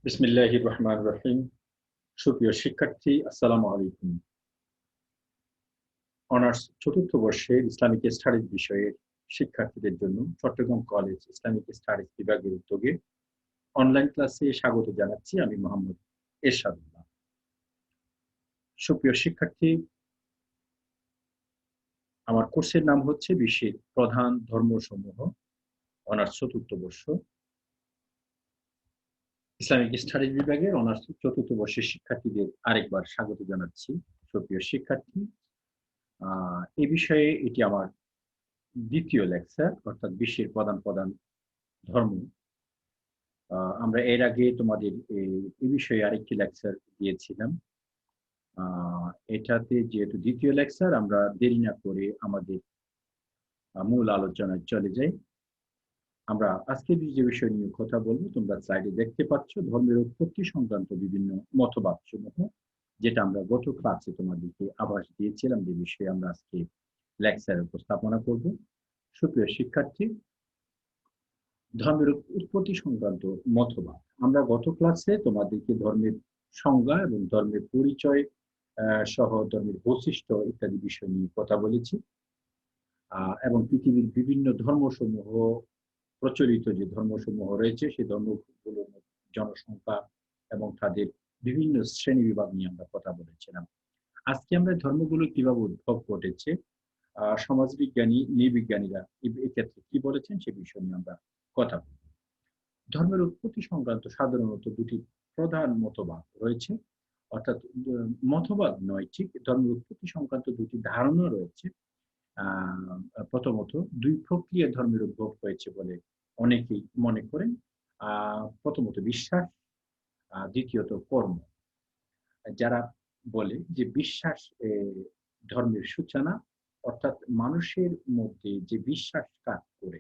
বিসমিল্লাহির রহমানির রহিম। সুপ্রিয় শিক্ষার্থী, আসসালামু আলাইকুম। অনার্স চতুর্থ বর্ষের ইসলামিক স্টাডিজ বিষয়ের শিক্ষার্থীদের জন্য চট্টগ্রাম কলেজ ইসলামিক স্টাডিজ বিভাগের উদ্যোগে অনলাইন ক্লাসে স্বাগত জানাচ্ছি। আমি মোহাম্মদ এরশাদুল্লাহ। সুপ্রিয় শিক্ষার্থী, আমার কোর্সের নাম হচ্ছে বিশ্বের প্রধান ধর্মসমূহ, অনার্স চতুর্থ বর্ষ ইসলামিক স্টাডিজ বিভাগের অনার্স চতুর্থ বর্ষের শিক্ষার্থীদের আরেকবার স্বাগত জানাচ্ছি। সুপ্রিয় শিক্ষার্থী, এ বিষয়ে এটি আমার দ্বিতীয় লেকচার, অর্থাৎ বিশ্বের প্রধান প্রধান ধর্ম। আমরা এর আগে তোমাদের এই বিষয়ে আরেকটি লেকচার দিয়েছিলাম। এটাতে যেহেতু দ্বিতীয় লেকচার, আমরা দেরি না করে আমাদের মূল আলোচনায় চলে যাই। আমরা আজকে যে বিষয় নিয়ে কথা বলবো, তোমরা স্লাইডে দেখতে পাচ্ছ ধর্মের উৎপত্তি সংক্রান্ত বিভিন্ন মতবাদ সমূহ, যেটা আমরা গত ক্লাসে তোমাদেরকে আভাস দিয়েছিলাম, যে বিষয়ে আমরা আজকে লেকচার উপস্থাপনা করব। সুপ্রিয় শিক্ষার্থী, ধর্মের উৎপত্তি সংক্রান্ত মতবাদ। আমরা গত ক্লাসে তোমাদেরকে ধর্মের সংজ্ঞা এবং ধর্মের পরিচয় সহ ধর্মের বৈশিষ্ট্য ইত্যাদি বিষয় নিয়ে কথা বলেছি, এবং পৃথিবীর বিভিন্ন ধর্মসমূহ, প্রচলিত যে ধর্মসমূহ রয়েছে সেই ধর্মগুলোর জনসংখ্যা এবং তাদের বিভিন্ন শ্রেণী বিভাগ নিয়ে আমরা কথা বলেছিলাম। আজকে আমরা ধর্মগুলো কিভাবে উদ্ভব ঘটেছে, সমাজবিজ্ঞানী নৃবিজ্ঞানীরা এক্ষেত্রে কি বলেছেন সে বিষয় নিয়ে আমরা কথা বলব। ধর্মের উৎপত্তি সংক্রান্ত সাধারণত দুটি প্রধান মতবাদ রয়েছে, অর্থাৎ মতবাদ নয়, ঠিক ধর্মের উৎপত্তি সংক্রান্ত দুটি ধারণা রয়েছে। প্রথমত, দুই প্রক্রিয়ায় ধর্মের উদ্ভব হয়েছে বলে অনেকেই মনে করেন। প্রথমত বিশ্বাস, দ্বিতীয়ত কর্ম। যারা বলে যে বিশ্বাস ধর্মের সূচনা, অর্থাৎ মানুষের মধ্যে যে বিশ্বাস কাজ করে,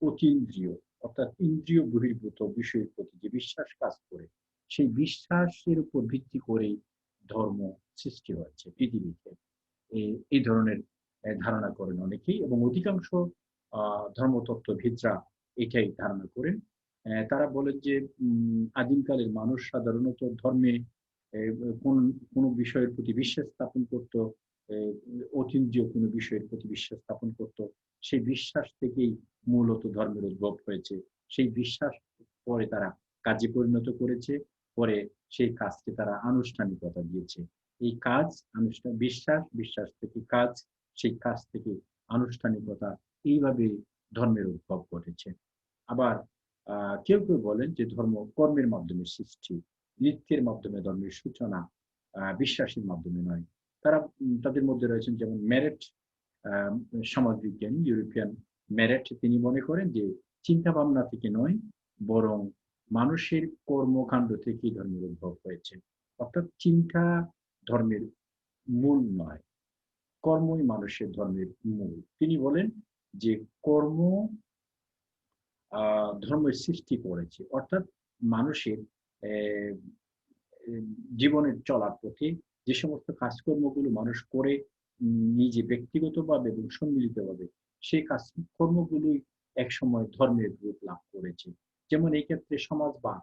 অতীন্দ্রিয় অর্থাৎ ইন্দ্রিয় বহির্ভূত বিষয়ের প্রতি যে বিশ্বাস কাজ করে, সেই বিশ্বাসের উপর ভিত্তি করেই ধর্ম সৃষ্টি হয়েছে পৃথিবীতে। এই ধরনের ধারণা করেন অনেকেই, এবং অধিকাংশ ধর্মতত্ত্ববিদরা এটাই ধারণা করেন। তারা বলেন যে আদিমকালের মানুষ সাধারণত ধর্মে কোন কোন বিষয়ের প্রতি বিশ্বাস স্থাপন করত, অতীন্দ্রিয় কোনো বিষয়ের প্রতি বিশ্বাস স্থাপন করত। সেই বিশ্বাস থেকেই মূলত ধর্মের উদ্ভব হয়েছে। সেই বিশ্বাস পরে তারা কাজে পরিণত করেছে, পরে সেই কাজকে তারা আনুষ্ঠানিকতা দিয়েছে। এই কাজ বিশ্বাস, বিশ্বাস থেকে কাজ, সেই কাজ থেকে আনুষ্ঠানিকতা, এইভাবে ধর্মের উদ্ভব ঘটেছে। আবার কেউ কেউ বলেন যে ধর্ম কর্মের মাধ্যমে সৃষ্টি, নৃত্যের মাধ্যমে ধর্মের সূচনা, বিশ্বাসের মাধ্যমে নয়। তারা তাদের মধ্যে রয়েছেন যেমন মেরেট, সমাজবিজ্ঞানী ইউরোপিয়ান মেরেট। তিনি মনে করেন যে চিন্তা ভাবনা থেকে নয়, বরং মানুষের কর্মকাণ্ড থেকেই ধর্মের উদ্ভব হয়েছে। অর্থাৎ চিন্তা ধর্মের মূল নয়, কর্মই মানুষের ধর্মের মূল। তিনি বলেন যে কর্ম ধর্মের সৃষ্টি করেছে, অর্থাৎ মানুষের জীবনের চলার পথে যে সমস্ত কাজকর্মগুলো মানুষ করে নিজে ব্যক্তিগতভাবে এবং সম্মিলিতভাবে, সেই কাজকর্মগুলোই একসময় ধর্মের রূপ লাভ করেছে। যেমন এই ক্ষেত্রে সমাজবাদ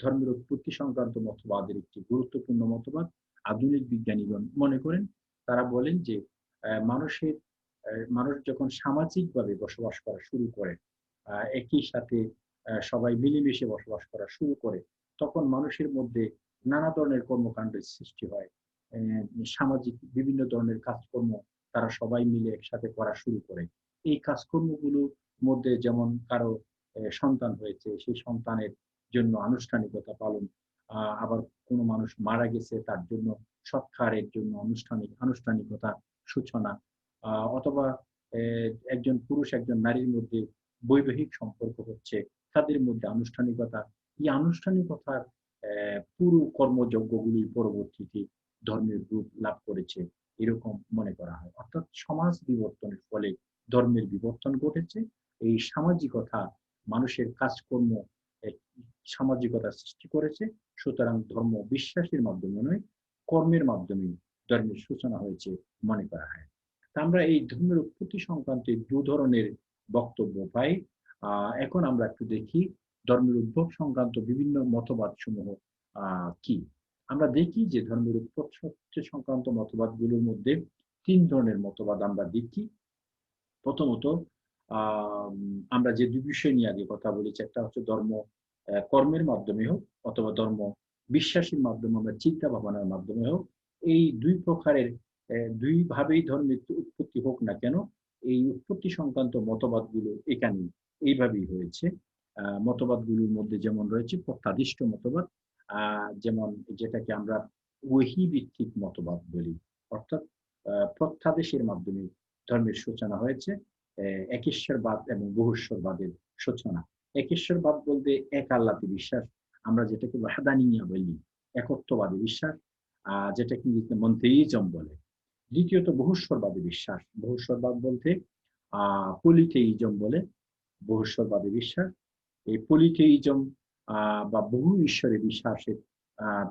ধর্মের উৎপত্তি সংক্রান্ত মতবাদের একটি গুরুত্বপূর্ণ মতবাদ। আধুনিক বিজ্ঞানীগণ মনে করেন, তারা বলেন যে মানুষ যখন সামাজিকভাবে বসবাস করা শুরু করে, একই সাথে সবাই মিলেমিশে বসবাস করা শুরু করে, তখন মানুষের মধ্যে নানা ধরনের কর্মকাণ্ডের সৃষ্টি হয়। সামাজিক বিভিন্ন ধরনের কাজকর্ম তারা সবাই মিলে একসাথে করা শুরু করে। এই কাজকর্মগুলোর মধ্যে যেমন কারো সন্তান হয়েছে, সেই সন্তানের জন্য আনুষ্ঠানিকতা পালন, আবার কোনো মানুষ মারা গেছে তার জন্য সৎকারের জন্য আনুষ্ঠানিকতা সূচনা, অথবা একজন পুরুষ একজন নারীর মধ্যে বৈবাহিক সম্পর্ক হচ্ছে, তাদের মধ্যে আনুষ্ঠানিকতা। এই আনুষ্ঠানিকতার পুরো কর্মযজ্ঞগুলি পরবর্তীতে ধর্মের রূপ লাভ করেছে, এরকম মনে করা হয়। অর্থাৎ সমাজ বিবর্তনের ফলে ধর্মের বিবর্তন ঘটেছে। এই সামাজিকতা মানুষের কাজকর্ম সামাজিকতা সৃষ্টি করেছে। সুতরাং ধর্ম বিশ্বাসের মাধ্যমে নয়, কর্মের মাধ্যমে ধর্মের সূচনা হয়েছে মনে করা হয়। আমরা এই ধর্মের উৎপত্তি সংক্রান্ত দু ধরনের বক্তব্য পাই। এখন আমরা একটু দেখি ধর্মের উদ্ভব সংক্রান্ত বিভিন্ন মতবাদ সমূহ কি? আমরা দেখি যে ধর্মের উৎপত্তি সংক্রান্ত মতবাদগুলোর মধ্যে ৩ ধরনের মতবাদ আমরা দেখি। প্রথমত আমরা যে ২ বিষয় নিয়ে আগে কথা বলেছি, একটা হচ্ছে ধর্ম কর্মের মাধ্যমে হোক অথবা ধর্ম বিশ্বাসের মাধ্যমে আমরা চিন্তা ভাবনার মাধ্যমে হোক, এই ২ প্রকারের ২ ভাবেই ধর্মের উৎপত্তি হোক না কেন, এই উৎপত্তি সংক্রান্ত মতবাদগুলো এখানেই এইভাবেই হয়েছে। মতবাদগুলোর মধ্যে যেমন রয়েছে প্রত্যাদিষ্ট মতবাদ, আ যেমন যেটাকে আমরা ওহী ভিত্তিক মতবাদ বলি। অর্থাৎ প্রত্যাদেশের মাধ্যমে ধর্মের সূচনা হয়েছে। একেশ্বরবাদ এবং বহুশ্বরবাদের সূচনা। একেশ্বরবাদ বলতে এক আল্লাহতে বিশ্বাস। আমরা যেটাকে ওয়াহদানিয়া বলি, একত্ববাদে বিশ্বাস, যেটাকে ইংরেজিতে মনথেইজম বলে। দ্বিতীয়ত বহুশ্বরবাদে বিশ্বাস। বহুশ্বরবাদ বলতে পলিথেইজম বলে, বহুশ্বরবাদে বিশ্বাস। এই পলিথেইজম বা বহু ঈশ্বরে বিশ্বাসের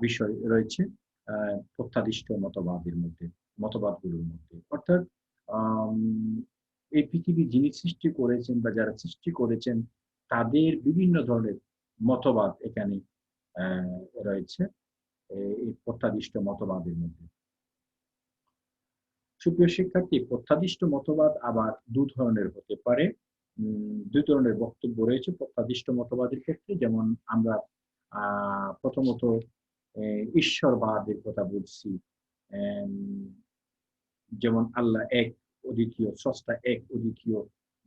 বিষয় রয়েছে প্রত্যাদিষ্ট মতবাদের মধ্যে, মতবাদগুলোর মধ্যে। অর্থাৎ আম এই পৃথিবী যিনি সৃষ্টি করেছেন বা যারা সৃষ্টি করেছেন তাদের বিভিন্ন ধরনের মতবাদ এখানে আ রয়েছে এই প্রত্যাদিষ্ট মতবাদের মধ্যে। সুপ্রিয় শিক্ষার্থী, প্রত্যাদিষ্ট মতবাদ আবার ২ ধরনের হতে পারে। ২ ধরনের বক্তব্য রয়েছে প্রত্যাদিষ্ট মতবাদের ক্ষেত্রে। যেমন আমরা আ প্রথমত ঈশ্বরবাদের কথা বলছি। এম যেমন আল্লাহ এক, অদ্বিতীয়, স্রষ্টা এক, অদ্বিতীয়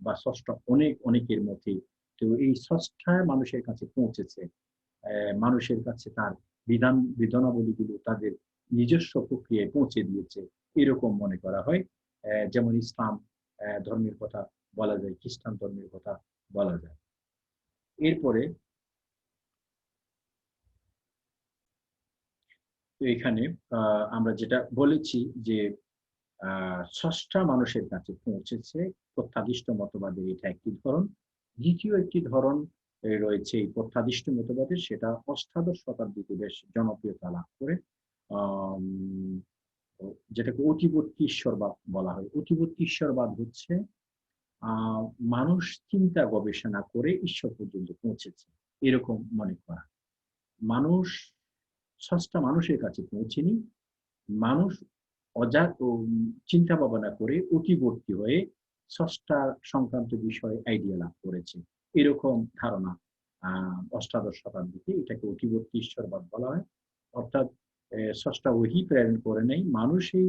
বা স্রষ্টা অনেক, অনেকের মধ্যে। তো এই স্রষ্টা মানুষের কাছে পৌঁছেছে। মানুষের কাছে তার বিধানাবলীগুলো তাদের নিজস্ব প্রক্রিয়ায় পৌঁছে দিয়েছে। এরকম মনে করা হয়। যেমন ইসলাম ধর্মের কথা বলা যায়, খ্রিস্টান ধর্মের কথা বলা যায়। এরপরে তো এখানে আমরা যেটা বলেছি যে স্রষ্টা মানুষের কাছে পৌঁছেছে, প্রত্যাদিষ্ট মতবাদের এটা একটি ধরন। দ্বিতীয় একটি ধরন রয়েছে এই প্রত্যাদিষ্ট মতবাদের, সেটা অষ্টাদশ শতাব্দীতে বেশ জনপ্রিয়তা লাভ করে। আম যেটাকে অতিবর্তী ঈশ্বরবাদ বলা হয়। অতিবর্তী ঈশ্বরবাদ হচ্ছে আ মানুষ চিন্তা গবেষণা করে ঈশ্বর পর্যন্ত পৌঁছেছে, এরকম মনে করা। মানুষ স্রষ্টা মানুষের কাছে পৌঁছেনি। মানুষ চিন্তা ভাবনা করে অতিবর্তী হয়ে স্রষ্টা সংক্রান্ত বিষয়ে আইডিয়া লাভ করেছে। এরকম ধারণা অষ্টাদশ শতাব্দীতে এটাকে অতিবর্তী ঈশ্বরবাদ বলা হয়। অর্থাৎ স্রষ্টা ওহী প্রেরণ করে নাই। মানুষই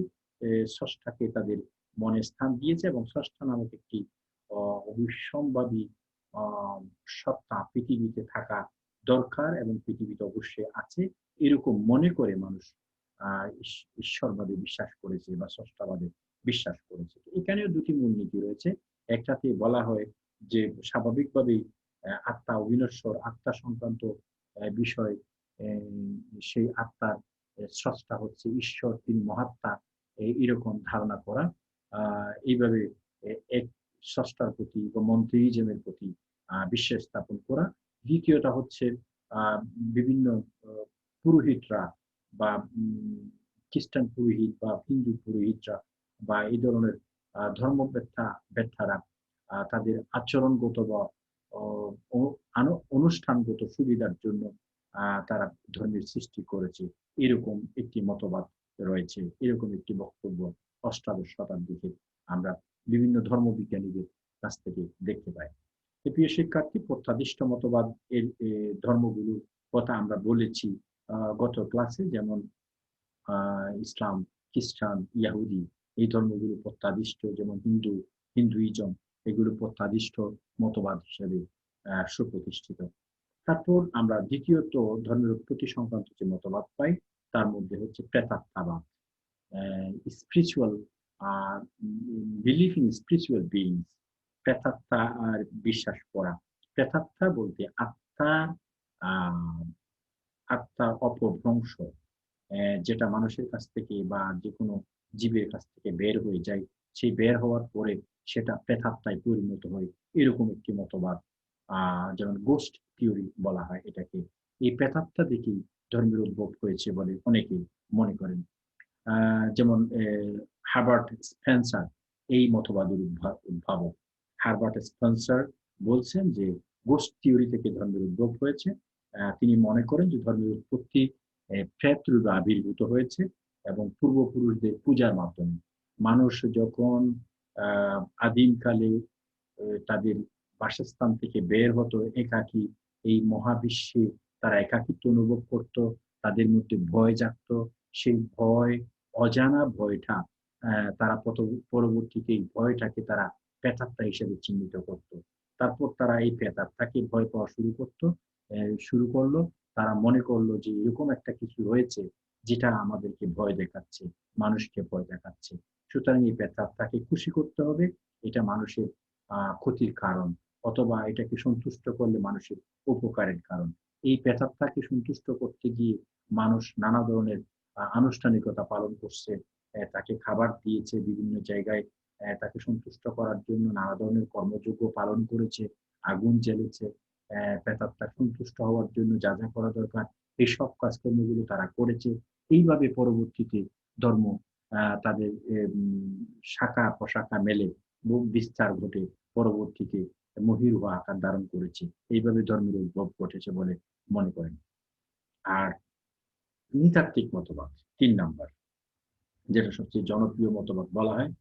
স্রষ্টাকে তাদের মনে স্থান দিয়েছে এবং স্রষ্টা নামক একটি অবিসম্বাদী আ সত্তা পৃথিবীতে থাকা দরকার এবং পৃথিবীতে অবশ্যই আছে। এরকম মনে করে মানুষ আ ইস ঈশ্বরবাদে বিশ্বাস করেছে বা স্রষ্টাবাদে বিশ্বাস করেছে। এখানেও ২ টি মূলনীতি রয়েছে। একটাতে বলা হয় যে স্বাভাবিকভাবেই আত্মা অবিনশ্বর, আত্মা সংক্রান্ত বিষয় সেই আত্মার স্রষ্টা হচ্ছে ঈশ্বর, তিনি মহাত্মা, এরকম ধারণা করা। আ এইভাবে এক স্রষ্টার প্রতি বা মনথেইজমের প্রতি বিশ্বাস স্থাপন করা। দ্বিতীয়টা হচ্ছে আ বিভিন্ন আ পুরোহিতরা বা খ্রিস্টান পুরোহিত বা হিন্দু পুরোহিতরা বা এই ধরনের ধর্ম ব্যাখ্যারা তাদের আচরণগত বা অ অ অনুষ্ঠানগত সুবিধার জন্য তারা ধর্মের সৃষ্টি করেছে। এরকম একটি মতবাদ রয়েছে। এরকম একটি বক্তব্য অষ্টাদশ শতাব্দীতে আমরা বিভিন্ন ধর্মবিজ্ঞানীদের কাছ থেকে দেখতে পাই। তো প্রিয় শিক্ষার্থী, প্রত্যাদিষ্ট মতবাদ এর ধর্মগুলোর কথা আমরা বলেছি গত ক্লাসে। যেমন ইসলাম, খ্রিস্টান, ইয়াহুদি এই ধর্মগুলো প্রত্যাদিষ্ট, যেমন হিন্দুইজম এগুলো প্রত্যাদিষ্ট মতবাদ হিসেবে সুপ্রতিষ্ঠিত। তারপর আমরা দ্বিতীয়ত ধর্মের উৎপত্তি সংক্রান্ত যে মতবাদ পাই তার মধ্যে হচ্ছে প্রেতাত্মাবাদ। Spiritual a believe in spiritual beings, প্রেতাত্মা আর বিশ্বাস করা। প্রেতাত্মা বলতে আত্মার আ আত্মার অপভ্রংশ, যেটা মানুষের কাছ থেকে বা যেকোনো জীবের কাছ থেকে বের হয়ে যায়, সেই বের হওয়ার পরে সেটা প্রেতাত্মায় পরিণত হয়। এরকম একটি মতবাদ যেমন গোস্ট থিওরি বলা হয় এটাকে। এই প্রেতাত্মা থেকেই ধর্মের উদ্ভব হয়েছে বলে অনেকেই মনে করেন। যেমন হার্বার্ট স্পেন্সার এই মতবাদের উদ্ভাবক। হার্বার্ট স্পেন্সার বলছেন যে গোস্ট থিওরি থেকে ধর্মের উদ্ভব হয়েছে। তিনি মনে করেন যে ধর্মের উৎপত্তি প্রেতরূপে আবির্ভূত হয়েছে এবং পূর্বপুরুষদের পূজার মাধ্যমে। মানুষ যখন আদিমকালে তাদের বাসস্থান থেকে বের হতো একাকী, এই মহাবিশ্বে তারা একাকিত্ব অনুভব করত, তাদের মধ্যে ভয় জাগত। সেই ভয়, অজানা ভয়টা তারা পরবর্তীতে এই ভয়টাকে তারা প্রেতাত্মা হিসেবে চিহ্নিত করত। তারপর তারা এই প্রেতাত্মাকে ভয় পাওয়া শুরু করলো। তারা মনে করলো যে এরকম একটা কিছু রয়েছে যেটা আমাদেরকে ভয় দেখাচ্ছে, মানুষকে ভয় দেখাচ্ছে। সুতরাং এই প্রেতাত্মাকে খুশি করতে হবে, এটা মানুষের ক্ষতির কারণ, অথবা এটাকে সন্তুষ্ট করলে মানুষের উপকারের কারণ। এই প্রেতাত্মাকে সন্তুষ্ট করতে গিয়ে মানুষ নানা ধরনের আনুষ্ঠানিকতা পালন করছে, তাকে খাবার দিয়েছে বিভিন্ন জায়গায়, তাকে সন্তুষ্ট করার জন্য নানা ধরনের কর্মযজ্ঞ পালন করেছে, আগুন জ্বেলেছে, প্রেতাত্মা সন্তুষ্ট হওয়ার জন্য যা যা করা দরকার এইসব কাজকর্মগুলো তারা করেছে। এইভাবে পরবর্তীতে ধর্ম তাদের শাখা প্রশাখা মেলে বিস্তার ঘটে, পরবর্তীতে মহীরূহ আকার ধারণ করেছে। এইভাবে ধর্মের উদ্ভব ঘটেছে বলে মনে করেন। আর নৃতাত্ত্বিক মতবাদ ৩ নাম্বার, যেটা সবচেয়ে জনপ্রিয় মতবাদ বলা হয়।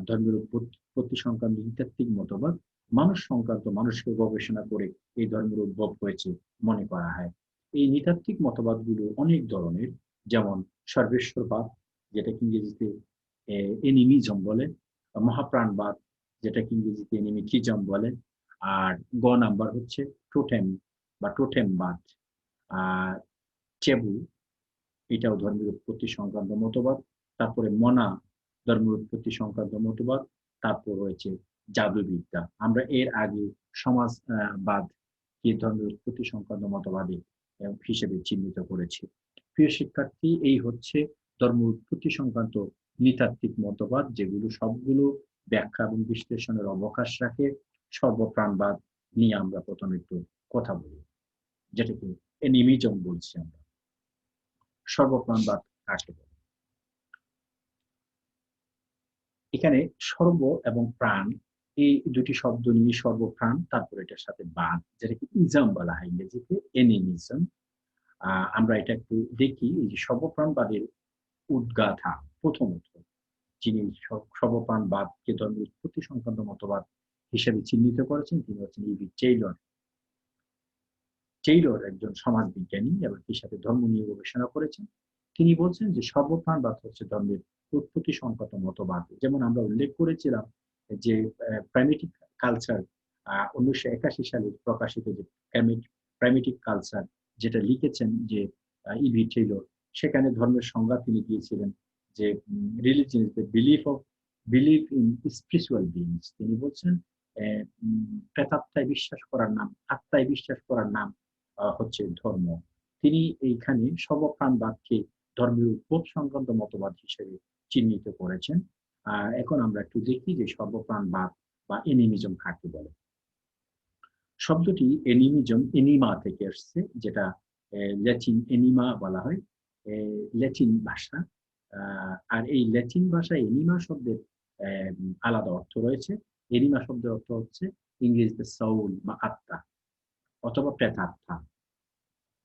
ধর্মের উৎপত্তি সংক্রান্ত নৃতাত্ত্বিক মতবাদ মানুষ সংক্রান্ত, মানুষকে গবেষণা করে এই ধর্মের উদ্ভব হয়েছে মনে করা হয়। এই নৃতাত্ত্বিক মতবাদগুলো অনেক ধরনের, যেমন সর্বেশ্বরবাদ, যেটাকে ইংরেজিতে এনিমিজম বলে, মহাপ্রাণবাদ, যেটাকে ইংরেজিতে এনিমিথিজম বলে, আর নাম্বার হচ্ছে টোটেম বা টোটেমবাদ, আর চেবু, এটাও ধর্মের উৎপত্তি সংক্রান্ত মতবাদ। তারপরে মনা, ধর্মের উৎপত্তি সংক্রান্ত মতবাদ। তারপর রয়েছে জাদুবিদ্যা। আমরা এর আগে সমাজবাদ কে ধর্মের উৎপত্তি সংক্রান্ত মতবাদী হিসেবে চিহ্নিত করেছি। প্রিয় শিক্ষার্থী, এই হচ্ছে ধর্ম উৎপত্তি সংক্রান্ত নৃতাত্ত্বিক মতবাদ, যেগুলো সবগুলো ব্যাখ্যা এবং বিশ্লেষণের অবকাশ রাখে। সর্বপ্রাণবাদ নিয়ে আমরা প্রথমে একটু কথা বলি, যেটাকে এনিমিজম বলছি আমরা। সর্বপ্রাণবাদ কাকে বলে? এখানে সর্ব এবং প্রাণ, এই দুটি শব্দ নিয়ে সর্বপ্রাণ, তারপর এটার সাথে বাদ, যেটাকে ইজম বলা হয় ইংরেজিতে, এনিমিজম। আমরা এটা একটু দেখি। এই যে সর্বপ্রাণবাদের উদ্গাথা, প্রথমত যিনি সর্বপ্রাণবাদকে ধর্মের উৎপত্তি সংক্রান্ত মতবাদ হিসেবে চিহ্নিত করেছেন, তিনি হচ্ছেন ইভি টেইলর। টেইলর একজন সমাজবিজ্ঞানী এবং এর সাথে ধর্ম নিয়ে গবেষণা করেছেন। তিনি বলছেন যে সর্বপ্রাণবাদ হচ্ছে ধর্মের উৎপত্তি সংক্রান্ত মতবাদ। যেমন আমরা উল্লেখ করেছিলাম যে প্রাইমেটিক কালচার, 1981 সালে প্রকাশিত যে প্রাইমেটিক কালচার, যেটা লিখেছেন যে ইভি টেইলর, সেখানে ধর্মের সংজ্ঞা তিনি দিয়েছিলেন যে religion is the believe in spiritual beings. তিনি বলছেন প্রেতাত্মায় বিশ্বাস করার নাম, আত্মায় বিশ্বাস করার নাম হচ্ছে ধর্ম। তিনি এইখানে সর্বপ্রাণবাদকে ধর্মের উদ্ভব সংক্রান্ত মতবাদ হিসেবে চিহ্নিত করেছেন। এখন আমরা একটু দেখি যে সর্বপ্রাণবাদ বা এনিমিজম কাকে বলে। শব্দটি এনিমিজম এনিমা থেকে আসছে, যেটা ল্যাটিন এনিমা বলা হয়, ল্যাটিন ভাষা। আর এই ল্যাটিন ভাষায় এনিমা শব্দের আলাদা অর্থ রয়েছে। এনিমা শব্দের অর্থ হচ্ছে ইংরেজিতে সাউল বা আত্মা, অথবা প্রেতাত্মা,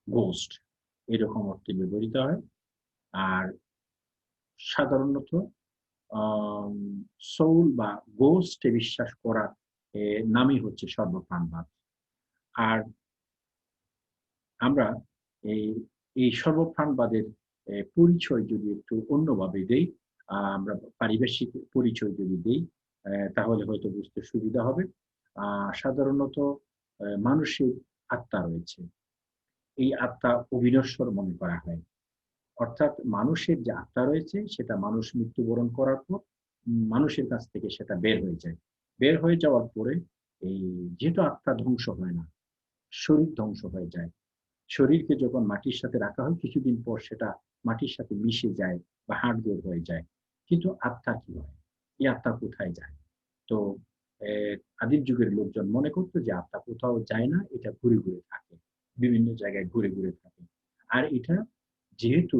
গোস্ট, এরকম অর্থে ব্যবহৃত হয়। আর সাধারণত সোল বা গোস্টে বিশ্বাস করার নামই হচ্ছে সর্বপ্রাণবাদ। আর আমরা এই এই সর্বপ্রাণবাদের পরিচয় যদি একটু অন্যভাবে দেই, আমরা পারিবেশিক পরিচয় যদি দেই, তাহলে হয়তো বুঝতে সুবিধা হবে। সাধারণত মানুষের আত্মা রয়েছে, এই আত্মা অবিনশ্বর মনে করা হয়। অর্থাৎ মানুষের যে আত্মা রয়েছে সেটা মানুষ মৃত্যুবরণ করার পর মানুষের কাছ থেকে সেটা বের হয়ে যায়। বের হয়ে যাওয়ার পরে এই যেহেতু আত্মা ধ্বংস হয় না, শরীর ধ্বংস হয়ে যায়। শরীরকে যখন মাটির সাথে রাখা হয় কিছুদিন পর সেটা মাটির সাথে মিশে যায় বা হাড়গোড় হয়ে যায়। কিন্তু আত্মা কি হয়? এই আত্মা কোথায় যায়? তো আদিম যুগের লোকজন মনে করতো যে আত্মা কোথাও যায় না, এটা ঘুরে ঘুরে থাকে, বিভিন্ন জায়গায় ঘুরে ঘুরে থাকে। আর এটা যেহেতু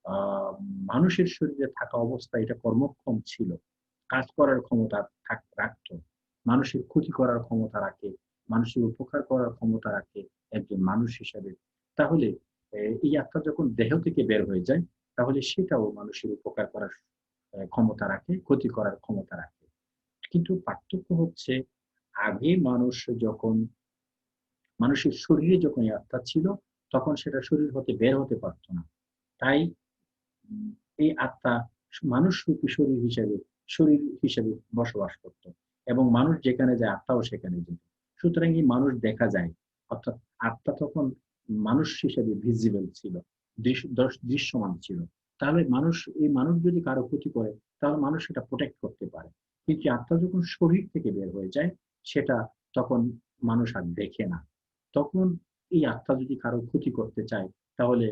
আহ মানুষের শরীরে থাকা অবস্থায় এটা কর্মক্ষম ছিল, কাজ করার ক্ষমতা রাখতো, মানুষের ক্ষতি করার ক্ষমতা রাখে, মানুষের উপকার করার ক্ষমতা রাখে একজন মানুষ হিসাবে, তাহলে এই আত্মা যখন দেহ থেকে বের হয়ে যায়, তাহলে সেটাও মানুষের উপকার করার ক্ষমতা রাখে, ক্ষতি করার ক্ষমতা রাখে। কিন্তু পার্থক্য হচ্ছে, আগে মানুষ যখন মানুষের শরীরে যখন এই আত্মা ছিল, তখন সেটা শরীর হতে বের হতে পারত না। তাই উম এই আত্মা মানুষরূপী শরীর হিসেবে বসবাস করত। এবং মানুষ যেখানে যায় আত্মাও সেখানে যেত। সুতরাং এই মানুষ দেখা যায়। অর্থাৎ আত্মা তখন মানুষ হিসেবে ভিজিবল ছিল, দৃশ্যমান ছিল। তাহলে এই মানুষ যদি কারো ক্ষতি করে, তাহলে মানুষ সেটা প্রোটেক্ট করতে পারে। কিন্তু আত্মা যখন শরীর থেকে বের হয়ে যায়, সেটা তখন মানুষ আর দেখে না। তখন এই আত্মা যদি কারো ক্ষতি করতে চায়, তাহলে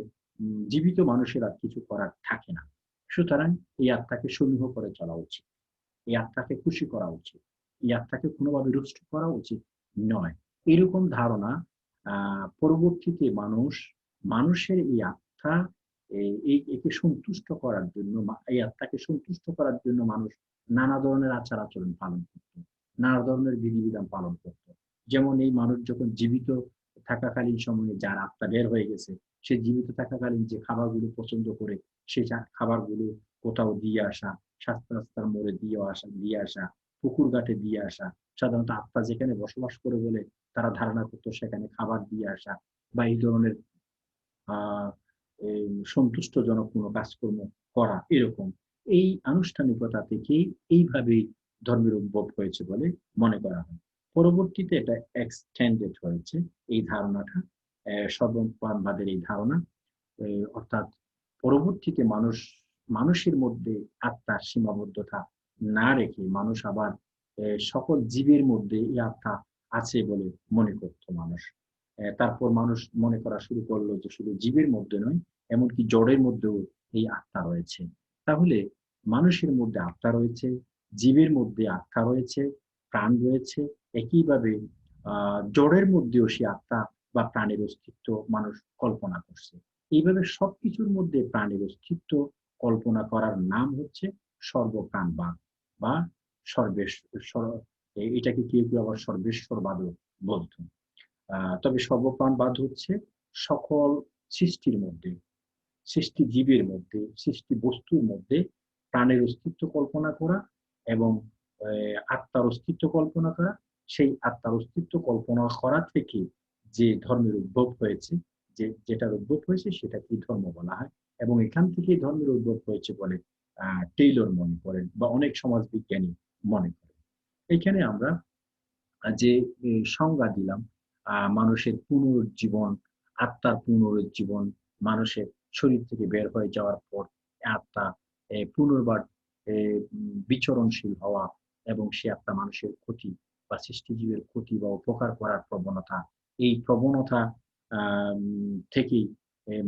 জীবিত মানুষের আর কিছু করার থাকে না। সুতরাং এই আত্মাকে সমীহ করে চলা উচিত, এই আত্মাকে খুশি করা উচিত, এই আত্মাকে কোনোভাবে রুষ্ট করা উচিত নয়। এরকম ধারণা পরবর্তীতে মানুষের এই আত্মা একে সন্তুষ্ট করার জন্য, এই আত্মাকে সন্তুষ্ট করার জন্য মানুষ নানা ধরনের আচার আচরণ পালন করত, নানা ধরনের বিধিবিধান পালন করত। যেমন এই মানুষ যখন জীবিত থাকাকালীন সময়ে যার আত্মা বের হয়ে গেছে, সে জীবিত থাকাকালীন যে খাবারগুলো পছন্দ করে, সেই খাবারগুলো কোথাও দিয়ে আসা, রাস্তার মোড়ে দিয়ে আসা, পুকুর ঘাটে দিয়ে আসা, সাধারণত আত্মা যেখানে বসবাস করে বলে তারা ধারণা করতো সেখানে খাবার দিয়ে আসা, বা এই ধরনের আহ সন্তুষ্টজনক কোনো কাজকর্ম করা, এরকম এই আনুষ্ঠানিকতা থেকেই এইভাবেই ধর্মের উদ্ভব হয়েছে বলে মনে করা হয়। পরবর্তীতে এটা এক্সটেন্ডেড হয়েছে, এই ধারণাটা, সর্বপ্রাণবাদের এই ধারণা। অর্থাৎ পরবর্তীতে মানুষের মধ্যে আত্মার সীমাবদ্ধতা না রেখে মানুষ আবার সকল জীবের মধ্যে এই আত্মা আছে বলে মনে করত মানুষ। তারপর মানুষ মনে করা শুরু করলো যে শুধু জীবের মধ্যে নয়, এমনকি জড়ের মধ্যেও এই আত্মা রয়েছে। তাহলে মানুষের মধ্যে আত্মা রয়েছে, জীবের মধ্যে আত্মা রয়েছে, প্রাণ রয়েছে। একইভাবে জড়ের মধ্যেও সে আত্মা বা প্রাণের অস্তিত্ব মানুষ কল্পনা করছে। এইভাবে সবকিছুর মধ্যে প্রাণের অস্তিত্ব কল্পনা করার নাম হচ্ছে সর্বপ্রাণবাদ বা সর্বেশ্বর। এটাকে কেউ কেউ আবার সর্বেশ্বরবাদও বলতো। তবে সর্বপ্রাণবাদ হচ্ছে সকল সৃষ্টির মধ্যে, সৃষ্টি জীবের মধ্যে, সৃষ্টি বস্তুর মধ্যে প্রাণের অস্তিত্ব কল্পনা করা এবং আত্মার অস্তিত্ব কল্পনা করা। সেই আত্মার অস্তিত্ব কল্পনা করা থেকে যে ধর্মের উদ্ভব হয়েছে, যেটার উদ্ভব হয়েছে সেটাকে ধর্ম বলা হয়। এবং এখান থেকে ধর্মের উদ্ভব হয়েছে বলে টেইলর মনে করেন বা অনেক সমাজবিজ্ঞানী মনে করেন। এখানে আমরা যে সংজ্ঞা দিলাম, মানুষের পুনরুজ্জীবন, আত্মার পুনরুজ্জীবন, মানুষের শরীর থেকে বের হয়ে যাওয়ার পর আত্মা পুনর্বার বিচরণশীল হওয়া, এবং সে আত্মা মানুষের ক্ষতি বা সৃষ্টিজীবের ক্ষতি বা উপকার করার প্রবণতা, এই প্রবণতা থেকেই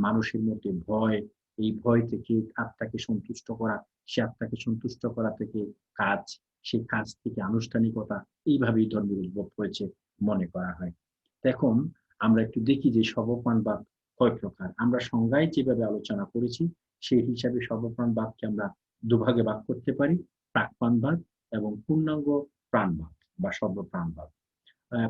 মানুষের মধ্যে ভয়, এই ভয় থেকে আত্মাকে সন্তুষ্ট করা, সে আত্মাকে সন্তুষ্ট করা থেকে কাজ, সেই কাজ থেকে আনুষ্ঠানিকতা, এইভাবেই ধর্মের উদ্ভব হয়েছে মনে করা হয়। এখন আমরা একটু দেখি যে সর্বপ্রাণবাদ কয় প্রকার। আমরা সংজ্ঞায় যেভাবে আলোচনা করেছি সেই হিসাবে সর্বপ্রাণবাদকে আমরা দুভাগে ভাগ করতে পারি, প্রাক্প্রাণবাদ এবং পূর্ণাঙ্গ প্রাণবাদ বা সর্বপ্রাণবাদ।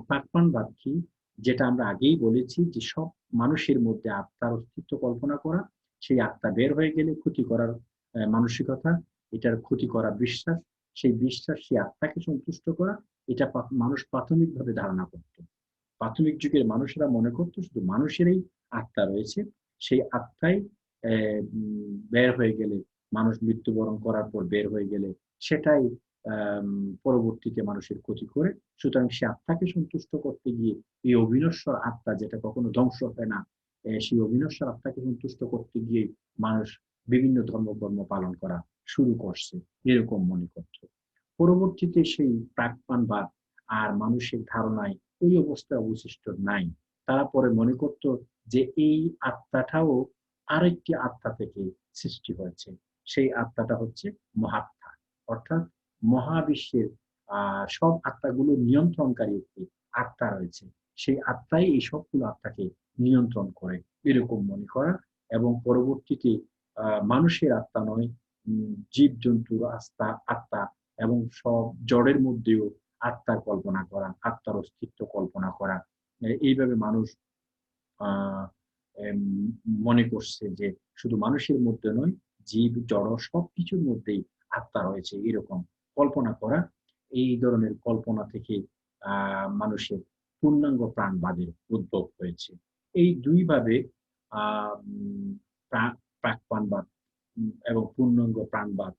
প্রাক্প্রাণবাদ কি? যেটা আমরা আগেই বলেছি যে সব মানুষের মধ্যে আত্মার অস্তিত্ব কল্পনা করা, সেই আত্মা বের হয়ে গেলে ক্ষতি করার মানসিকতা, এটার ক্ষতি করা বিশ্বাস, সেই বিশ্বাস সেই আত্মাকে সন্তুষ্ট করা, এটা মানুষ প্রাথমিকভাবে ধারণা করত। প্রাথমিক যুগের মানুষেরা মনে করতো শুধু মানুষেরই আত্মা রয়েছে, সেই আত্মাই বের হয়ে গেলে, মানুষ মৃত্যুবরণ করার পর বের হয়ে গেলে সেটাই পরবর্তীতে মানুষের ক্ষতি করে। সুতরাং সে আত্মাকে সন্তুষ্ট করতে গিয়ে এই অবিনশ্বর আত্মা, যেটা কখনো ধ্বংস হয় না, সেই অবিনশ্বর আত্মাকে সন্তুষ্ট করতে গিয়ে মানুষ বিভিন্ন ধর্মকর্ম পালন করা শুরু করছে, এরকম মনে করত। পরবর্তীতে সেই প্রাক্পানবাদ আর মানুষের ধারণায় ওই অবস্থা অবশিষ্ট নাই। তারা পরে মনে করত যে এই আত্মাটাও আরেকটি আত্মা থেকে সৃষ্টি হয়েছে। সেই আত্মাটা হচ্ছে মহাত্মা, অর্থাৎ মহাবিশ্বের সব আত্মাগুলো নিয়ন্ত্রণকারী একটি আত্মা রয়েছে, সেই আত্মাই এই সবগুলো আত্মাকে নিয়ন্ত্রণ করে, এরকম মনে করা। এবং পরবর্তীতে মানুষের আত্মা নয়, জীব জন্তুর আত্মা এবং সব জড়ের মধ্যেও আত্মার কল্পনা করা, আত্মার অস্তিত্ব কল্পনা করা। এইভাবে মানুষ আহ এম, মনে করছে যে শুধু মানুষের মধ্যে নয়, জীব জড় সবকিছুর মধ্যেই আত্মা রয়েছে, এরকম কল্পনা করা। এই ধরনের কল্পনা থেকে মানুষের পূর্ণাঙ্গ প্রাণবাদের উদ্ভব হয়েছে। এই দুইভাবে প্রাক প্রাণবাদ এবং পূর্ণাঙ্গ প্রাণবাদ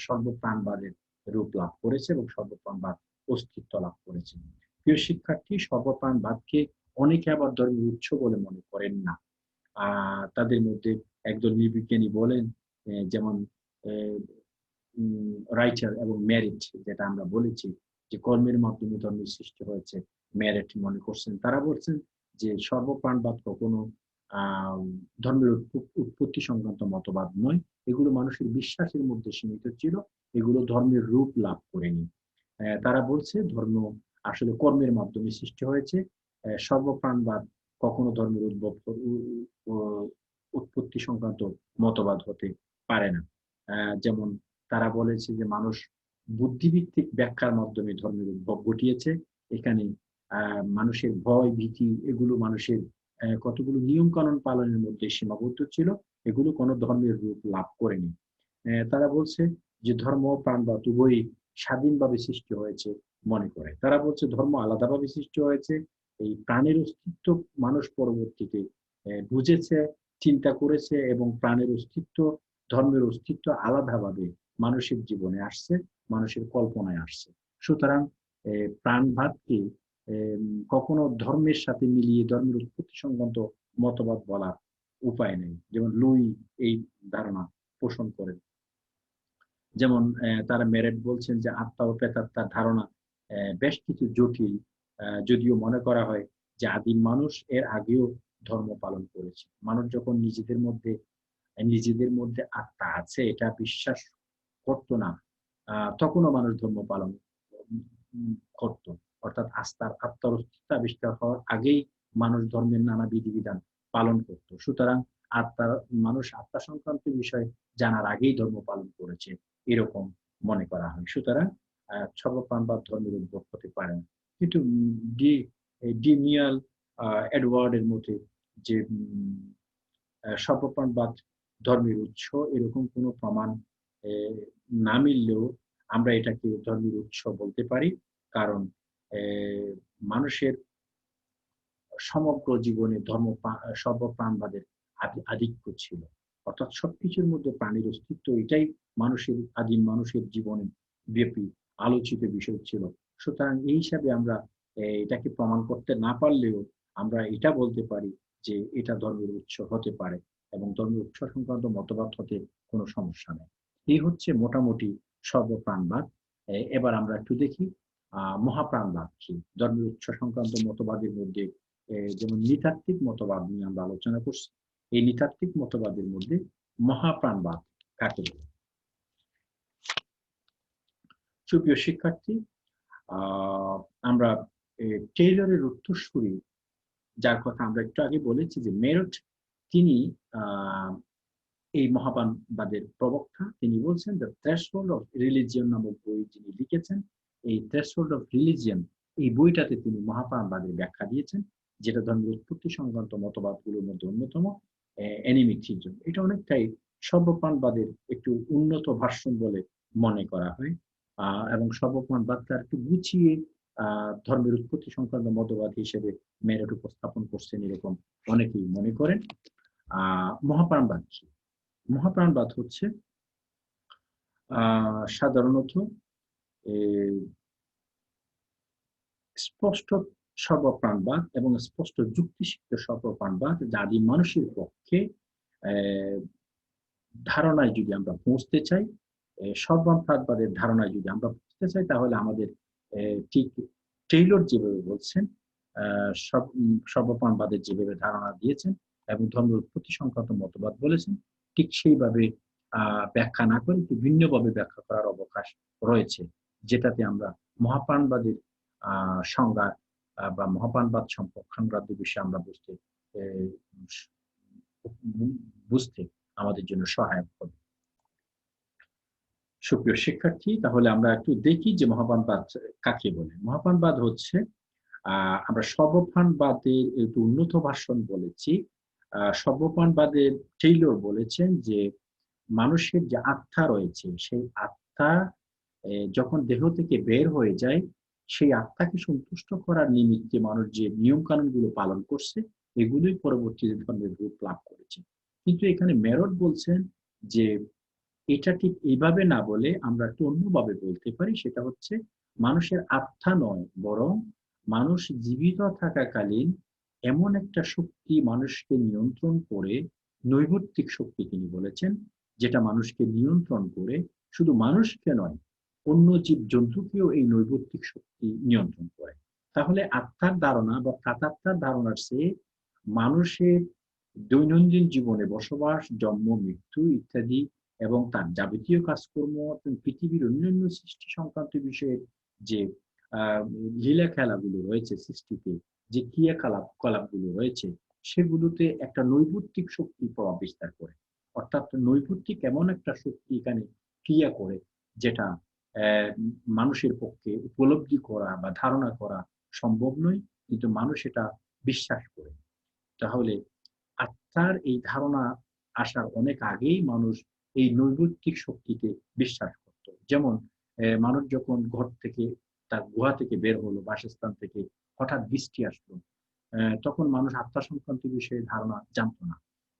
সর্বপ্রাণবাদের রূপ লাভ করেছে এবং সর্বপ্রাণবাদ অস্তিত্ব লাভ করেছে। প্রিয় শিক্ষার্থী, সর্বপ্রাণবাদকে অনেকে আবার ধর্মীয় উৎস বলে মনে করেন না। তাদের মধ্যে একদল নৃবিজ্ঞানী বলেন, যেমন রাইটার এবং মেরিট, যেটা আমরা বলেছি যে কর্মের মাধ্যমে ধর্মের সৃষ্টি হয়েছে, মেরিট মনে করছেন। তারা বলছেন যে সর্বপ্রাণবাদ কখনো আহ ধর্মের উৎপত্তি সংক্রান্ত মতবাদ নয়, এগুলো মানুষের বিশ্বাসের মধ্যে সীমিত ছিল, এগুলো ধর্মের রূপ লাভ করেনি। তারা বলছে ধর্ম আসলে কর্মের মাধ্যমে সৃষ্টি হয়েছে। সর্বপ্রাণবাদ কখনো ধর্মের উৎপত্তি সংক্রান্ত মতবাদ হতে পারে না। যেমন তারা বলেছে যে মানুষ বুদ্ধিভিত্তিক ব্যাখ্যার মাধ্যমে ধর্মের উদ্ভব ঘটিয়েছে। এখানে মানুষের ভয় ভীতি, এগুলো মানুষের কতগুলো নিয়ম কানুন পালনের মধ্যে সীমাবদ্ধ ছিল, এগুলো কোনো ধর্মের রূপ লাভ করেনি। তারা বলছে যে ধর্ম ও প্রাণবাদ উভয়ই স্বাধীনভাবে সৃষ্টি হয়েছে মনে করে। তারা বলছে ধর্ম আলাদাভাবে সৃষ্টি হয়েছে, এই প্রাণের অস্তিত্ব মানুষ পরবর্তীতে বুঝেছে, চিন্তা করেছে, এবং প্রাণের অস্তিত্ব, ধর্মের অস্তিত্ব আলাদাভাবে মানুষের জীবনে আসছে, মানুষের কল্পনায় আসছে। সুতরাং প্রাণবাদকে কখনো ধর্মের সাথে মিলিয়ে ধর্মের উৎপত্তি সংক্রান্ত মতবাদ বলার উপায় নেই। যেমন লুই এই ধারণা পোষণ করেন। যেমন তারা মেরেট বলছেন যে আত্মা ও প্রেতাত্মার ধারণা বেশ কিছু জটিল, যদিও মনে করা হয় যে আদিম মানুষ এর আগেও ধর্ম পালন করেছে। মানুষ যখন নিজেদের মধ্যে আত্মা আছে এটা বিশ্বাস করতো না, তখনও মানুষ ধর্ম পালন করত। অর্থাৎ আত্মার অস্তিত্ব আবিষ্কার হওয়ার আগেই মানুষ ধর্মের নানা বিধিবিধান পালন করত। সুতরাং মানুষ আত্মা সংক্রান্ত বিষয় জানার আগেই ধর্ম পালন করেছে, এরকম মনে করা হয়। সুতরাং সর্বপ্রাণবাদ ধর্মের উদ্ভব হতে পারে না। কিন্তু ডিনিয়াল এডওয়ার্ড এর মতে যে সর্বপ্রাণবাদ ধর্মের উৎস, এরকম কোনো প্রমাণ না মিললেও আমরা এটাকে ধর্মের উৎস বলতে পারি। কারণ মানুষের সমগ্র জীবনে সর্বপ্রাণবাদের আধিক্য ছিল। অর্থাৎ সবকিছুর মধ্যে প্রাণীর অস্তিত্ব, এটাই আদিম মানুষের জীবনে ব্যাপী আলোচিত বিষয় ছিল। সুতরাং এই হিসাবে আমরা এটাকে প্রমাণ করতে না পারলেও আমরা এটা বলতে পারি যে এটা ধর্মের উৎস হতে পারে, এবং ধর্মের উৎস সংক্রান্ত মতবাদ হতে কোনো সমস্যা নেই। এই হচ্ছে মোটামুটি সর্বপ্রাণবাদ। এবার আমরা একটু দেখি মহাপ্রাণবাদ কি। ধর্মের উৎস সংক্রান্ত মতবাদের মধ্যে যেমন নৃতাত্ত্বিক মতবাদ নিয়ে আমরা আলোচনা করছি। এই নৃতাত্ত্বিক মতবাদের মধ্যে মহাপ্রাণবাদ কাকে বলে? সুপ্রিয় শিক্ষার্থী, আমরা টেইলরের উত্তরসূরি, যার কথা আমরা একটু আগে বলেছি যে মেরট, তিনি এই মহাপ্রাণবাদের প্রবক্তা। তিনি বলছেন দ্য থ্রেশহোল্ড অফ রিলিজিয়ন নামক বই যিনি লিখেছেন, এই থ্রেশহোল্ড অফ রিলিজিয়ন এই বইটাতে তিনি মহাপ্রাণবাদের ব্যাখ্যা দিয়েছেন, যেটা ধর্মের উৎপত্তি সংক্রান্ত মতবাদগুলোর মধ্যে অন্যতম। অ্যানিমিক থিজম, এটা অনেকটাই সর্বপ্রাণবাদের একটু উন্নত ভার্সন বলে মনে করা হয়, এবং সর্বপ্রাণবাদকে একটু গুছিয়ে ধর্মের উৎপত্তি সংক্রান্ত মতবাদ হিসেবে মেরট উপস্থাপন করছেন, এরকম অনেকেই মনে করেন। মহাপ্রাণবাদ কি? মহাপ্রাণবাদ হচ্ছে সাধারণত স্পষ্ট সর্বপ্রাণবাদ এবং স্পষ্ট যুক্তিসিদ্ধ সর্বপ্রাণবাদ, যা আদিম মানুষের পক্ষে ধারণায় যদি আমরা পৌঁছতে চাই, সর্বপ্রাণবাদের ধারণায় যদি আমরা পৌঁছতে চাই, তাহলে আমাদের ঠিক টেইলর যেভাবে বলছেন, সর্বপ্রাণবাদের যেভাবে ধারণা দিয়েছেন এবং ধর্মের উৎপত্তি সংক্রান্ত মতবাদ বলেছেন, ঠিক সেইভাবে ব্যাখ্যা না করে একটু ভিন্নভাবে ব্যাখ্যা করার অবকাশ রয়েছে, যেটাতে আমরা মহাপ্রাণবাদের সংজ্ঞা বা মহাপ্রাণবাদ সংক্রান্ত বিষয়ে আমরা বুঝতে আমাদের জন্য সহায়ক হবে। সুপ্রিয় শিক্ষার্থী, তাহলে আমরা একটু দেখি যে মহাপ্রাণবাদ কাকে বলে। মহাপ্রাণবাদ হচ্ছে আমরা সর্বপ্রাণবাদের একটু উন্নত ভাষণ বলেছি। সর্বপ্রাণবাদের টেইলর বলেছেন যে মানুষের যে আত্মা রয়েছে সেই আত্মা যখন দেহ থেকে বের হয়ে যায়, সেই আত্মাকে সন্তুষ্ট করার নিমিত্তে মানুষ যে নিয়ম কানুনগুলো পালন করছে এগুলোই পরবর্তীতে ধর্মের রূপ লাভ করেছে। কিন্তু এখানে মেরট বলছেন যে এটা ঠিক এইভাবে না বলে আমরা একটু অন্যভাবে বলতে পারি, সেটা হচ্ছে মানুষের আত্মা নয়, বরং মানুষ জীবিত থাকাকালীন এমন একটা শক্তি মানুষকে নিয়ন্ত্রণ করে, নৈর্ব্যক্তিক শক্তি তিনি বলেছেন, যেটা মানুষকে নিয়ন্ত্রণ করে, শুধু মানুষকে নয় অন্য জীব জন্তুকেও এই নৈর্ব্যক্তিক শক্তি নিয়ন্ত্রণ করে। তাহলে আত্মার ধারণা বা প্রাতাত্মার ধারণার চেয়ে মানুষের দৈনন্দিন জীবনে বসবাস, জন্ম, মৃত্যু ইত্যাদি এবং তার যাবতীয় কাজকর্ম এবং পৃথিবীর অন্যান্য সৃষ্টি সংক্রান্ত বিষয়ে যে লীলা খেলাগুলো রয়েছে সৃষ্টিতে, যে ক্রিয়াকলাপগুলো রয়েছে, সেগুলোতে একটা নৈর্ব্যক্তিক শক্তি প্রভাব বিস্তার করে। অর্থাৎ নৈর্ব্যক্তিক এমন একটা শক্তি এখানে ক্রিয়া করে, যেটা মানুষের পক্ষে উপলব্ধি করা বা ধারণা করা সম্ভব নয়, কিন্তু মানুষ এটা বিশ্বাস করে। তাহলে আত্মার এই ধারণা আসার অনেক আগেই মানুষ এই নৈর্ব্যক্তিক শক্তিতে বিশ্বাস করত। যেমন মানুষ যখন ঘর থেকে, তার গুহা থেকে বের হলো, বাসস্থান থেকে, হঠাৎ বৃষ্টি আসলো, তখন মানুষ আত্মা সংক্রান্ত বিষয়ে ধারণা জানতো না।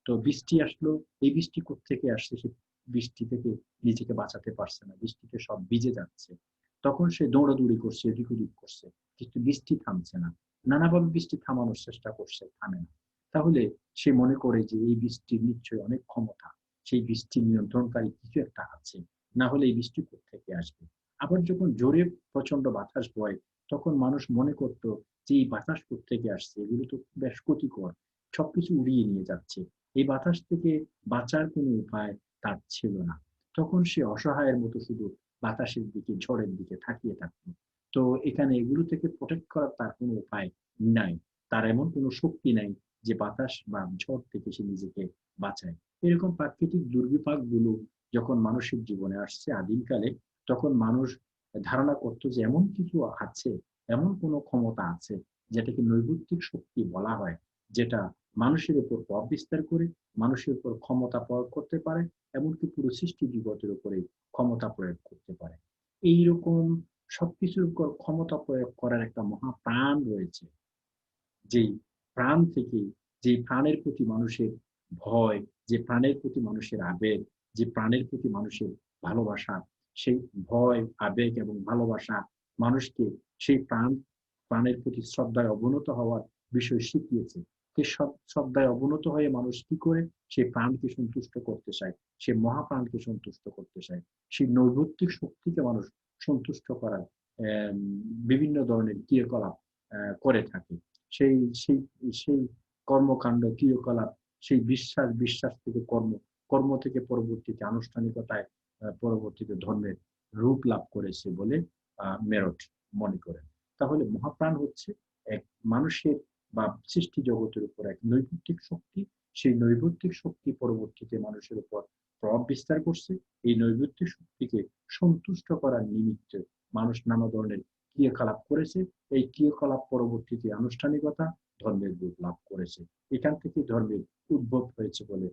তো বৃষ্টি আসলো, এই বৃষ্টি কোত্থেকে আসছে, সে বৃষ্টি থেকে নিজেকে বাঁচাতে পারছে না, বৃষ্টিতে সব ভিজে যাচ্ছে। তখন সে দৌড়াদৌড়ি করছে, এদিক ওদিক করছে, কিন্তু বৃষ্টি থামছে না। নানাভাবে বৃষ্টি থামানোর চেষ্টা করছে, থামে না। তাহলে সে মনে করে যে এই বৃষ্টির নিশ্চয়ই অনেক ক্ষমতা, সেই বৃষ্টি নিয়ন্ত্রণকারী কিছু একটা আছে, না হলে এই বৃষ্টি কোত্থেকে আসবে। আবার যখন জোরে প্রচন্ড বাতাস বয়, তখন মানুষ মনে করত যে এই বাতাস কোত্থেকে আসছে, এগুলো তো বেশ ক্ষতিকর, সবকিছু উড়িয়ে নিয়ে যাচ্ছে, এই বাতাস থেকে বাঁচার কোনো উপায় তার ছিল না। তখন সে অসহায়ের মতো শুধু বাতাসের দিকে, ঝড়ের দিকে তাকিয়ে থাকতো। তো এখানে এগুলো থেকে প্রোটেক্ট করার তার কোনো উপায় নাই, তার এমন কোনো শক্তি নাই যে বাতাস বা ঝড় থেকে সে নিজেকে বাঁচায়। এরকম প্রাকৃতিক দুর্বিপাক গুলো যখন মানুষের জীবনে আসছে আদিমকালে, তখন মানুষ ধারণা করতো যে এমন কিছু আছে, এমন কোনো ক্ষমতা আছে, যেটাকে নৈর্ব্যক্তিক শক্তি বলা হয়, যেটা মানুষের উপর প্রভাব বিস্তার করে, মানুষের উপর ক্ষমতা প্রয়োগ করতে পারে, এমনকি পুরো সৃষ্টি জগতের উপরে ক্ষমতা প্রয়োগ করতে পারে। এইরকম সবকিছুর উপর ক্ষমতা প্রয়োগ করার একটা মহা প্রাণ রয়েছে, যেই প্রাণ থেকে, যে প্রাণের প্রতি মানুষের ভয়, যে প্রাণের প্রতি মানুষের আবেগ, যে প্রাণের প্রতি মানুষের ভালোবাসা, সেই ভয়, আবেগ এবং ভালোবাসা মানুষকে সেই প্রাণের প্রতি শ্রদ্ধায় অবনত হওয়ার বিষয় শিখিয়েছে। সেই শ্রদ্ধায় অবনত হয়ে মানুষ কি করে, সেই প্রাণকে সন্তুষ্ট করতে চায়, সে মহাপ্রাণকে সন্তুষ্ট করতে চায়, সেই নৈর্ব্যক্তিক শক্তিকে মানুষ সন্তুষ্ট করার বিভিন্ন ধরনের ক্রিয়াকলাপ করে থাকে। সেই সেই সেই কর্মকাণ্ড, ক্রিয়াকলাপ, সেই বিশ্বাস থেকে কর্ম, কর্ম থেকে পরবর্তীতে আনুষ্ঠানিকতায় পরবর্তীতে ধর্মের রূপ লাভ করেছে বলে মেরট মনে করেন। তাহলে মহাপ্রাণ হচ্ছে এক মানুষের বা সৃষ্টি জগতের উপর এক নৈর্ব্যক্তিক শক্তি। সেই নৈর্ব্যক্তিক শক্তি পরবর্তীতে মানুষের উপর প্রভাব বিস্তার করছে। এই নৈর্ব্যক্তিক শক্তিকে সন্তুষ্ট করার নিমিত্তে মানুষ নানা ধরনের ক্রিয়াকলাপ করেছে। এই ক্রিয়াকলাপ পরবর্তীতে আনুষ্ঠানিকতা, ধর্মের রূপ লাভ করেছে। এখান থেকে ধর্মের উদ্ভব হয়েছে বলে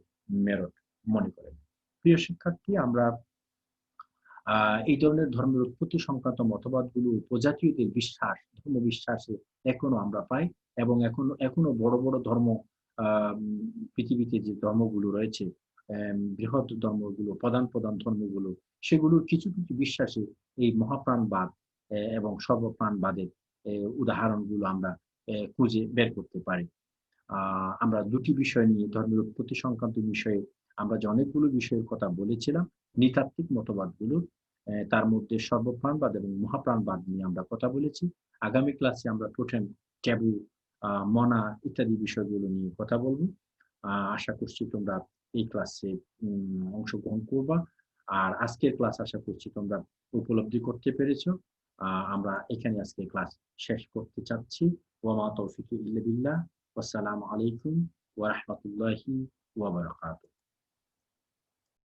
মেরট মনে করেন। প্রিয় শিক্ষার্থী, আমরা এই ধরনের ধর্মের উৎপত্তি সংক্রান্ত মতবাদগুলো উপজাতীয়দের বিশ্বাস, ধর্ম বিশ্বাসে এখনো আমরা পাই। এবং এখনো বড় বড় ধর্ম, পৃথিবীতে যে ধর্মগুলো রয়েছে, বৃহৎ ধর্মগুলো, প্রধান প্রধান ধর্মগুলো, সেগুলোর কিছু কিছু বিশ্বাসে এই মহাপ্রাণবাদ এবং সর্বপ্রাণবাদের উদাহরণগুলো আমরা খুঁজে বের করতে পারি। আমরা দুটি বিষয় নিয়ে, ধর্মের উৎপত্তি সংক্রান্ত বিষয়ে আমরা যে অনেকগুলো বিষয়ের কথা বলেছিলাম, নৃতাত্ত্বিক মতবাদগুলো, তার মধ্যে সর্বপ্রাণবাদ এবং মহাপ্রাণবাদ নিয়ে আমরা কথা বলেছি। আগামী ক্লাসে আমরা টোটেম, ট্যাবু, মনা ইত্যাদি বিষয়গুলো নিয়ে কথা বলবো। আশা করছি তোমরা এই ক্লাসে অংশগ্রহণ করবা। আর আজকের ক্লাস আশা করছি তোমরা উপলব্ধি করতে পেরেছো। আমরা এখানে আজকে ক্লাস শেষ করতে চাচ্ছি। ওয়া মা তৌফিকি ইল্লা বিল্লাহ। আসসালামু আলাইকুম ওয়া রাহমাতুল্লাহি ওয়া বারাকাতুহু।